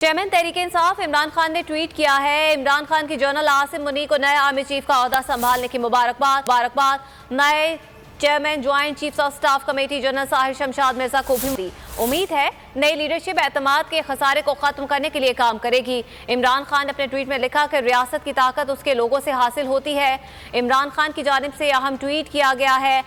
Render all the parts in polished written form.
Chairman Tehreek Insaf Imran Khan نے tweet کیا ہے، عمران خان کی جنرل عاصم منی کو نئے آرمی چیف کا عہدہ سنبھالنے کی مبارکباد۔ نئے chairman joint chief of staff committee general Sahir Shamshad Mirza کو بھی دی۔ امید ہے نئی لیڈرشپ اعتماد کے خسارے کو ختم کرنے کے لیے کام کرے گی۔ عمران خان نے اپنے ٹویٹ میں لکھا کہ ریاست کی طاقت اس کے لوگوں سے حاصل ہوتی ہے۔ عمران خان کی جانب سے اہم ٹویٹ کیا گیا ہے۔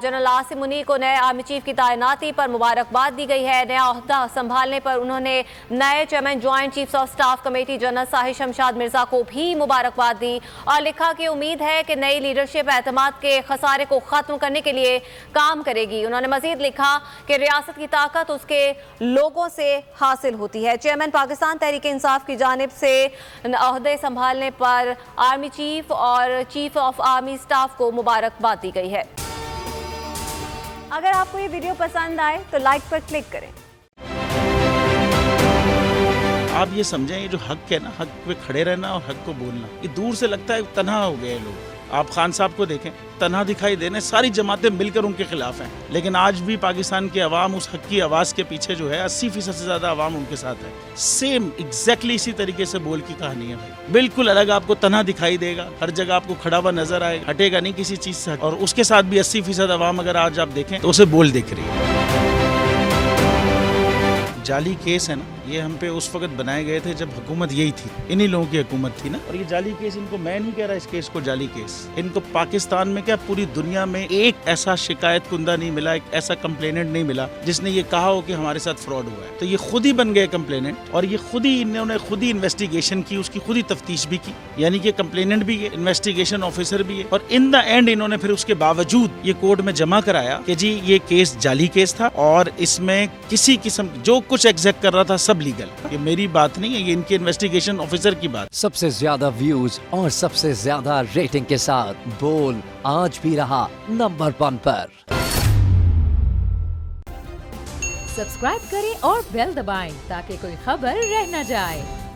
جنرل عاصم منی کو نئے آرمی چیف کی تعیناتی پر مبارکباد دی گئی ہے۔ نیا عہدہ سنبھالنے پر انہوں نے نئے chairman joint chief of staff committee general Sahir Shamshad Mirza کو بھی مبارکباد دی اور لکھا کہ امید ہے کہ نئی لیڈرشپ اعتماد کے خسارے کو ختم کرنے کے لیے کام کرے گی۔ انہوں نے مزید لکھا کہ ریاست کی طاقت اس کے لوگوں سے حاصل ہوتی ہے۔ چیئرمین پاکستان تحریک انصاف کی جانب سے عہدے سنبھالنے پر آرمی چیف اور چیف آف آرمی سٹاف کو مبارکباد دی گئی ہے۔ اگر آپ کو یہ ویڈیو پسند آئے تو لائک پر کلک کریں۔ آپ یہ سمجھیں یہ جو حق ہے نا، حق پہ کھڑے رہنا اور حق کو بولنا، یہ دور سے لگتا ہے تنہا ہو گئے لوگ۔ آپ خان صاحب کو دیکھیں، تنہا دکھائی دینے، ساری جماعتیں مل کر ان کے خلاف ہیں، لیکن آج بھی پاکستان کی عوام اس حق کی آواز کے پیچھے جو ہے 80% سے زیادہ عوام ان کے ساتھ ہے۔ سیم ایگزیکٹلی اسی طریقے سے بول کی کہانی ہے بھائی، بالکل الگ آپ کو تنہا دکھائی دے گا، ہر جگہ آپ کو کھڑا ہوا نظر آئے گا، ہٹے گا نہیں کسی چیز سے، اور اس کے ساتھ بھی 80% عوام اگر آج آپ دیکھیں تو اسے بول دیکھ رہی ہے۔ جعلی کیس ہے نا، یہ ہم پہ اس وقت بنائے گئے تھے جب حکومت یہی تھی، انہی لوگوں کی حکومت تھی نا، اور یہ جعلی کیس، ان کو میں نہیں کہہ رہا اس کیس کو جعلی کیس، ان کو پاکستان میں کیا پوری دنیا میں ایک ایسا شکایت کنندہ نہیں ملا، ایک ایسا کمپلیننٹ نہیں ملا جس نے یہ کہا ہو کہ ہمارے ساتھ فراڈ ہوا ہے۔ تو یہ خود ہی بن گئے کمپلیننٹ، اور یہ خود ہی انہوں نے خود ہی انویسٹیگیشن کی، اس کی خود ہی تفتیش بھی کی، یعنی کہ کمپلیننٹ بھی ہے، انویسٹیگیشن آفیسر بھی ہے، اور ان دا اینڈ انہوں نے پھر اس کے باوجود یہ کورٹ میں جمع کرایا کہ جی یہ کیس جعلی کیس تھا، اور اس میں کسی قسم جو کچھ ایگزیکٹ کر رہا تھا سب لیگل۔ یہ میری بات نہیں ہے، یہ ان کے انویسٹیگیشن آفیسر کی بات۔ سب سے زیادہ ویوز اور سب سے زیادہ ریٹنگ کے ساتھ بول آج بھی رہا نمبر 1 پر۔ سبسکرائب کریں اور بیل دبائیں تاکہ کوئی خبر رہ نہ جائے۔